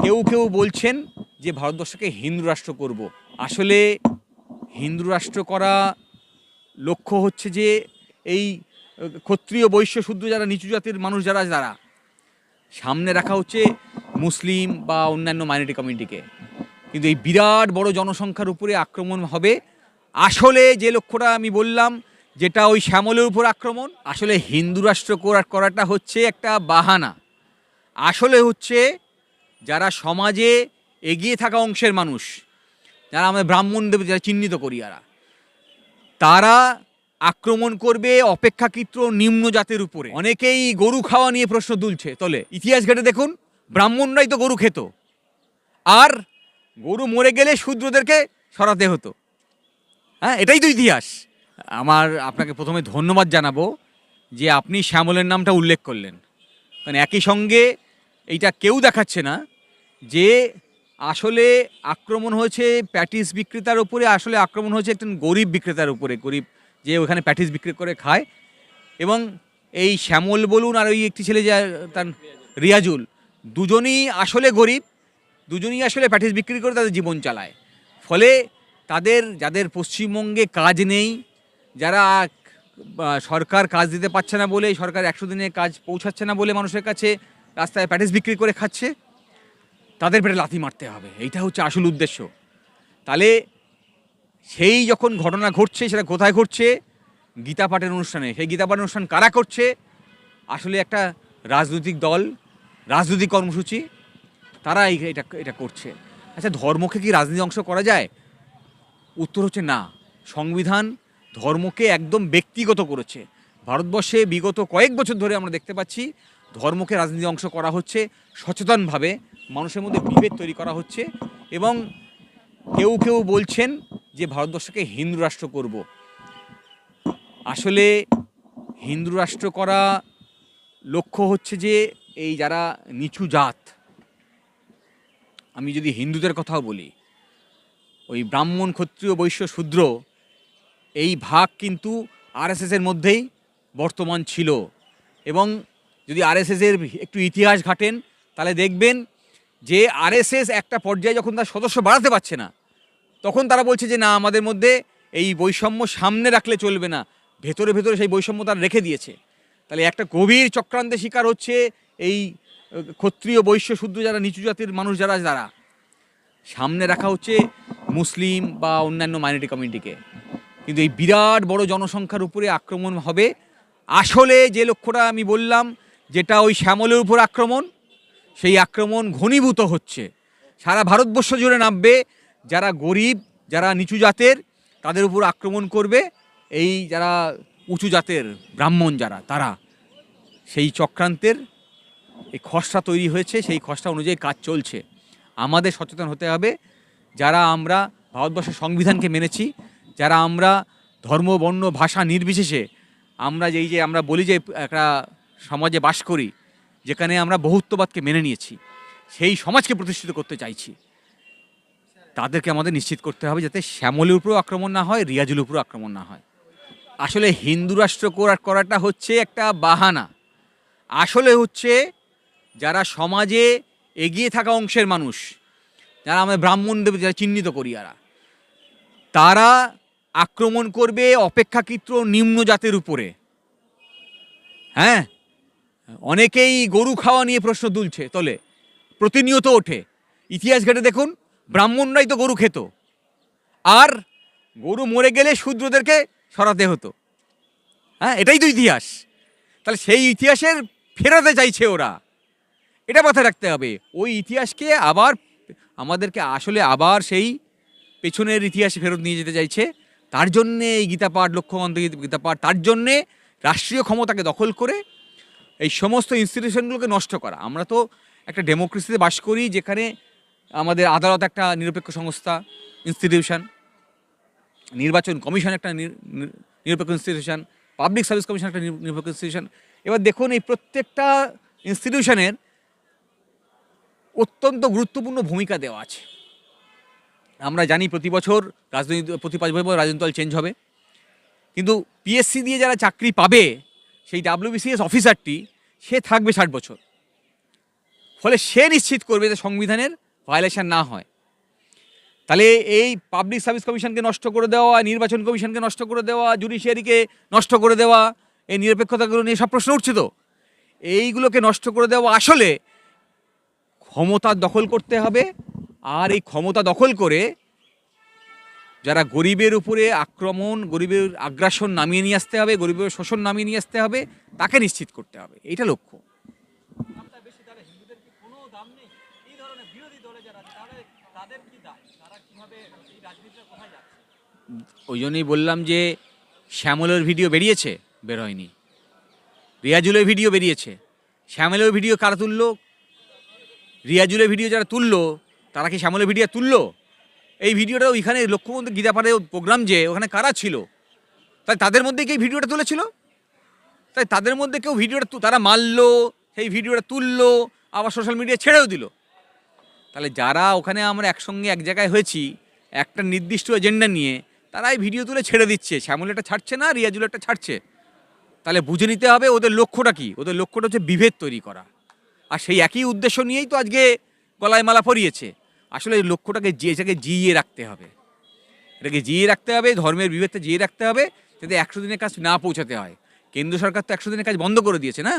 কেউ কেউ বলছেন যে ভারতবর্ষকে হিন্দু রাষ্ট্র করব। আসলে হিন্দু রাষ্ট্র করা লক্ষ্য হচ্ছে যে এই ক্ষত্রিয় বৈশ্য শূদ্র যারা নিচু জাতির মানুষ যারা যারা সামনে রাখা হচ্ছে মুসলিম বা অন্যান্য মাইনরিটি কমিউনিটিকে, কিন্তু এই বিরাট বড় জনসংখ্যার উপরে আক্রমণ হবে। আসলে যে লক্ষ্যটা আমি বললাম, যেটা ওই শ্যামলের উপর আক্রমণ, আসলে হিন্দু রাষ্ট্র করাটা হচ্ছে একটা বাহানা। আসলে হচ্ছে যারা সমাজে এগিয়ে থাকা অংশের মানুষ, যারা আমরা ব্রাহ্মণদের যারা চিহ্নিত করি, তারা আক্রমণ করবে অপেক্ষাকৃত নিম্ন জাতের উপরে। অনেকেই গরু খাওয়া নিয়ে প্রশ্ন তোলে। ইতিহাস ঘেটে দেখুন, ব্রাহ্মণরাই তো গরু খেত, আর গরু মরে গেলে শূদ্রদেরকে সরাতে হতো। হ্যাঁ, এটাই তো ইতিহাস। আপনাকে প্রথমে ধন্যবাদ জানাবো যে আপনি শ্যামলের নামটা উল্লেখ করলেন, কারণ একই সঙ্গে এইটা কেউ দেখাচ্ছে না যে আসলে আক্রমণ হয়েছে প্যাটিস বিক্রেতার উপরে, আসলে আক্রমণ হয়েছে একজন গরিব বিক্রেতার উপরে, গরিব যে ওখানে প্যাটিস বিক্রি করে খায়। এবং এই শ্যামল বলুন আর ওই একটি ছেলে যে তার রিয়াজুল, দুজনই আসলে গরিব, দুজনই আসলে প্যাটিস বিক্রি করে তাদের জীবন চালায়। ফলে যাদের পশ্চিমবঙ্গে কাজ নেই, যারা সরকার কাজ দিতে পারছে না বলে, সরকার 100 দিনে কাজ পৌঁছাচ্ছে না বলে মানুষের কাছে রাস্তায় প্যাটিস বিক্রি করে খাচ্ছে, তাদের পেটে লাথি মারতে হবে, এইটা হচ্ছে আসল উদ্দেশ্য। তাহলে সেই যখন ঘটনা ঘটছে, সেটা কোথায় ঘটছে? গীতা পাঠের অনুষ্ঠানে। সেই গীতা পাঠের অনুষ্ঠান কারা করছে? আসলে একটা রাজনৈতিক দল, রাজনৈতিক কর্মসূচি, তারা এটা করছে। আচ্ছা, ধর্মকে কি রাজনীতি অংশ করা যায়? উত্তর হচ্ছে না। সংবিধান ধর্মকে একদম ব্যক্তিগত করেছে। ভারতবর্ষে বিগত কয়েক বছর ধরে আমরা দেখতে পাচ্ছি ধর্মকে রাজনীতি অংশ করা হচ্ছে, সচেতনভাবে মানুষের মধ্যে বিভেদ তৈরি করা হচ্ছে। এবং কেউ কেউ বলছেন যে ভারতবর্ষকে হিন্দু রাষ্ট্র করব। আসলে হিন্দু রাষ্ট্র করা লক্ষ্য হচ্ছে যে এই যারা নিচু জাত, আমি যদি হিন্দুদের কথাও বলি, ওই ব্রাহ্মণ, ক্ষত্রিয়, বৈশ্য, শূদ্র, এই ভাগ কিন্তু আরএসএসের মধ্যেই বর্তমান ছিল। এবং যদি আরএসএসের একটু ইতিহাস ঘাটেন, তাহলে দেখবেন যে আরএসএস একটা পর্যায়ে যখন তার সদস্য বাড়াতে পারছে না, তখন তারা বলছে যে না, আমাদের মধ্যে এই বৈষম্য সামনে রাখলে চলবে না, ভেতরে ভেতরে সেই বৈষম্য তারা রেখে দিয়েছে। তাহলে একটা গভীর চক্রান্তের শিকার হচ্ছে এই ক্ষত্রিয়, বৈশ্য, শূদ্র যারা নিচু জাতির মানুষ যারা সামনে রাখা হচ্ছে মুসলিম বা অন্যান্য মাইনরিটি কমিউনিটিকে, কিন্তু এই বিরাট বড় জনসংখ্যার উপরে আক্রমণ হবে। আসলে যে লক্ষ্যটা আমি বললাম, যেটা ওই শ্যামলের উপর আক্রমণ, সেই আক্রমণ ঘনীভূত হচ্ছে, সারা ভারতবর্ষ জুড়ে নামবে। যারা গরিব, যারা নিচু জাতের, তাদের উপর আক্রমণ করবে এই যারা উঁচু জাতের ব্রাহ্মণ যারা, তারা। সেই চক্রান্তের এই খসড়া তৈরি হয়েছে, সেই খসড়া অনুযায়ী কাজ চলছে। আমাদের সচেতন হতে হবে, যারা আমরা ভারতবর্ষের সংবিধানকে মেনেছি, যারা আমরা ধর্ম, বর্ণ, ভাষা নির্বিশেষে আমরা আমরা বলি যে একটা সমাজে বাস করি যেখানে আমরা বহুত্ববাদকে মেনে নিয়েছি, সেই সমাজকে প্রতিষ্ঠিত করতে চাইছি। তাদেরকে আমাদের নিশ্চিত করতে হবে যাতে শ্যামলের উপরেও আক্রমণ না হয়, রিয়াজুলের উপরেও আক্রমণ না হয়। আসলে হিন্দু রাষ্ট্র করাটা হচ্ছে একটা বাহানা। আসলে হচ্ছে যারা সমাজে এগিয়ে থাকা অংশের মানুষ, যারা আমরা ব্রাহ্মণদের যারা চিহ্নিত করি, তারা আক্রমণ করবে অপেক্ষাকৃত নিম্ন জাতের উপরে। হ্যাঁ, অনেকেই গরু খাওয়া নিয়ে প্রশ্ন তোলে, প্রতিনিয়ত ওঠে। ইতিহাস ঘেটে দেখুন, ব্রাহ্মণরাই তো গরু খেত, আর গরু মরে গেলে শূদ্রদেরকে সরাতে হতো। হ্যাঁ, এটাই তো ইতিহাস। তাহলে সেই ইতিহাসের ফেরাতে চাইছে ওরা, এটা মাথায় রাখতে হবে। ওই ইতিহাসকে আমাদেরকে আসলে আবার সেই পেছনের ইতিহাসে ফেরত নিয়ে যেতে চাইছে। তার জন্যে এই গীতাপাঠ, লক্ষ্যমন্ত্র গীতাপাঠ, তার জন্যে রাষ্ট্রীয় ক্ষমতাকে দখল করে এই সমস্ত ইনস্টিটিউশনগুলোকে নষ্ট করা। আমরা তো একটা ডেমোক্রেসিতে বাস করি, যেখানে আমাদের আদালত একটা নিরপেক্ষ সংস্থা, ইনস্টিটিউশন, নির্বাচন কমিশন একটা নিরপেক্ষ ইনস্টিটিউশন, পাবলিক সার্ভিস কমিশন একটা নিরপেক্ষ ইনস্টিটিউশন। এবার দেখুন, এই প্রত্যেকটা ইনস্টিটিউশনের অত্যন্ত গুরুত্বপূর্ণ ভূমিকা দেওয়া আছে। আমরা জানি প্রতি 5 বছর রাজনৈতিক দল চেঞ্জ হবে, কিন্তু পিএসসি দিয়ে যারা চাকরি পাবে, সেই WBCS অফিসারটি, সে থাকবে 60 বছর। ফলে সে নিশ্চিত করবে যে সংবিধানের ভায়োলেশন না হয়। তাহলে এই পাবলিক সার্ভিস কমিশনকে নষ্ট করে দেওয়া, নির্বাচন কমিশনকে নষ্ট করে দেওয়া, জুডিশিয়ারিকে নষ্ট করে দেওয়া, এই নিরপেক্ষতাগুলো নিয়ে সব প্রশ্ন উঠছে তো, এইগুলোকে নষ্ট করে দেওয়া আসলে ক্ষমতা দখল করতে হবে। আর এই ক্ষমতা দখল করে যারা গরিবের উপরে আক্রমণ, গরিবের আগ্রাসন নামিয়ে নিয়ে আসতে হবে, গরিবের শোষণ নামিয়ে নিয়ে আসতে হবে, তাকে নিশ্চিত করতে হবে, এইটা লক্ষ্য। ওই জন্যই বললাম যে শ্যামলের ভিডিও বেরিয়েছে, বের হয়নি। রিয়াজুলের ভিডিও বেরিয়েছে, শ্যামলের ভিডিও কারা তুললো? রিয়াজুলের ভিডিও যারা তুললো তারা কি শ্যামলের ভিডিও তুললো? এই ভিডিওটা ওইখানে লক্ষ্যবন্ধু গীতাপাড়ে প্রোগ্রাম যে ওখানে কারা ছিল, তাই তাদের মধ্যে কেউ ভিডিওটা তুলেছিল? তাই তাদের মধ্যে কেউ ভিডিওটা তারা মারলো, সেই ভিডিওটা তুললো, আবার সোশ্যাল মিডিয়ায় ছেড়েও দিল। তাহলে যারা ওখানে আমরা একসঙ্গে এক জায়গায় হয়েছি একটা নির্দিষ্ট এজেন্ডা নিয়ে, তারা এই ভিডিও তুলে ছেড়ে দিচ্ছে, শ্যামলেরটা ছাড়ছে না, রিয়াজুলেরটা ছাড়ছে। তাহলে বুঝে নিতে হবে ওদের লক্ষ্যটা কী। ওদের লক্ষ্যটা হচ্ছে বিভেদ তৈরি করা, আর সেই একই উদ্দেশ্য নিয়েই তো আজকে গলায় মালা পরিয়েছে। আসলে এই লক্ষ্যটাকে এটাকে জিইয়ে রাখতে হবে, এটাকে জিইয়ে রাখতে হবে, ধর্মের বিভেদটা জিইয়ে রাখতে হবে, যাতে 100 দিনের কাজ না পৌঁছাতে হয়। কেন্দ্র সরকার তো 100 দিনের কাজ বন্ধ করে দিয়েছে না,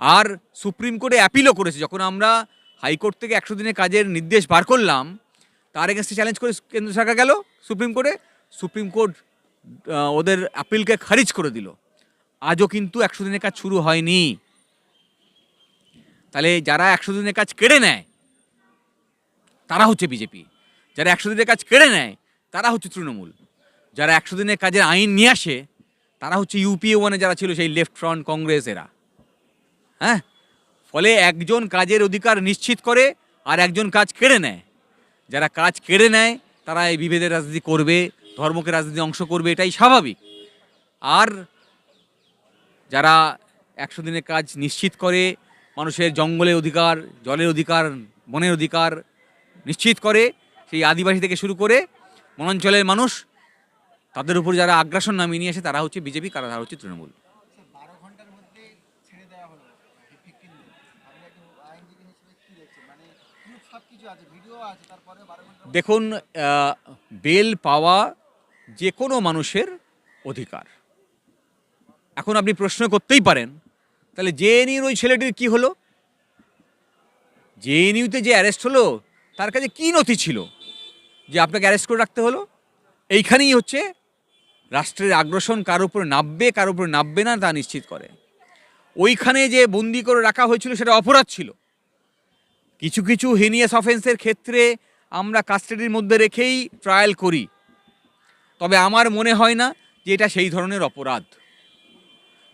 আর সুপ্রিম কোর্টে অ্যাপিলও করেছে। যখন আমরা হাইকোর্ট থেকে 100 দিনের কাজের নির্দেশ বার করলাম, তার এগেন্স্টে চ্যালেঞ্জ করে কেন্দ্র সরকার গেল সুপ্রিম কোর্টে, সুপ্রিম কোর্ট ওদের অ্যাপিলকে খারিজ করে দিল। আজও কিন্তু 100 দিনের কাজ শুরু হয়নি। তাহলে যারা 100 দিনের কাজ কেড়ে নেয় তারা হচ্ছে বিজেপি, যারা 100 দিনের কাজ কেড়ে নেয় তারা হচ্ছে তৃণমূল, যারা 100 দিনের কাজের আইন নিয়ে আসে তারা হচ্ছে ইউপিএ ওয়ানে যারা ছিল সেই লেফট ফ্রন্ট কংগ্রেস এরা। হ্যাঁ, ফলে একজন কাজের অধিকার নিশ্চিত করে আর একজন কাজ কেড়ে নেয়। যারা কাজ কেড়ে নেয় তারা এই বিভেদের রাজনীতি করবে, ধর্মকে রাজনীতি অংশ করবে, এটাই স্বাভাবিক। আর যারা 100 দিনের কাজ নিশ্চিত করে, মানুষের জঙ্গলের অধিকার, জলের অধিকার, বনের অধিকার নিশ্চিত করে, সেই আদিবাসী থেকে শুরু করে বনাঞ্চলের মানুষ, তাদের উপর যারা আগ্রাসন নামিয়ে নিয়ে আসে তারা হচ্ছে বিজেপি, তারা হচ্ছে তৃণমূল। দেখুন, বেল পাওয়া যে কোনো মানুষের অধিকার। এখন আপনি প্রশ্ন করতেই পারেন, তাহলে জেএনইউর ওই ছেলেটির কি হলো? জেএনইউতে যে অ্যারেস্ট হলো তার কাছে কি নথি ছিল যে আপনাকে অ্যারেস্ট করে রাখতে হলো? এইখানেই হচ্ছে রাষ্ট্রের আগ্রাসন কার উপরে নামবে, কার উপরে নামবে না তা নিশ্চিত করে। ওইখানে যে বন্দি করে রাখা হয়েছিল সেটা অপরাধ ছিল। কিছু কিছু হিনিয়াস অফেন্সের ক্ষেত্রে আমরা কাস্টাডির মধ্যে রেখেই ট্রায়াল করি, তবে আমার মনে হয় না যে এটা সেই ধরনের অপরাধ।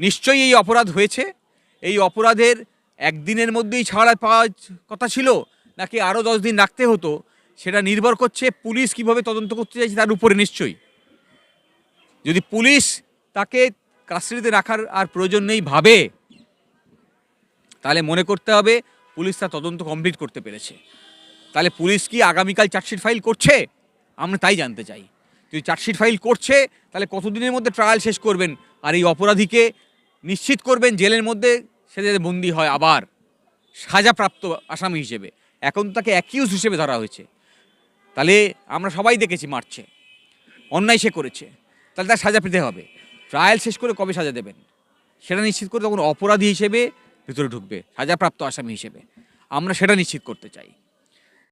নিশ্চয়ই এই অপরাধ হয়েছে। এই অপরাধের একদিনের মধ্যেই ছাড়া পাওয়ার কথা ছিল নাকি আরও 10 দিন রাখতে হতো, সেটা নির্ভর করছে পুলিশ কীভাবে তদন্ত করতে চাইছে তার উপরে। নিশ্চয়ই যদি পুলিশ তাকে কাস্টাডিতে রাখার আর প্রয়োজন নেই ভাবে, তাহলে মনে করতে হবে পুলিশ তার তদন্ত কমপ্লিট করতে পেরেছে। তাহলে পুলিশ কি আগামীকাল চার্জশিট ফাইল করছে? আমরা তাই জানতে চাই। যদি চার্জশিট ফাইল করছে তাহলে কতদিনের মধ্যে ট্রায়াল শেষ করবেন আর এই অপরাধীকে নিশ্চিত করবেন জেলের মধ্যে সে যাতে বন্দী হয়, আবার সাজাপ্রাপ্ত আসামি হিসেবে। এখন তাকে অ্যাকিউজ হিসেবে ধরা হয়েছে। তাহলে আমরা সবাই দেখেছি মারছে, অন্যায় সে করেছে, তাহলে তার সাজা পেতে হবে। ট্রায়াল শেষ করে কবে সাজা দেবেন সেটা নিশ্চিত করে তখন অপরাধী হিসেবে ভিতরে ঢুকবে, সাজাপ্রাপ্ত আসামি হিসেবে। আমরা সেটা নিশ্চিত করতে চাই।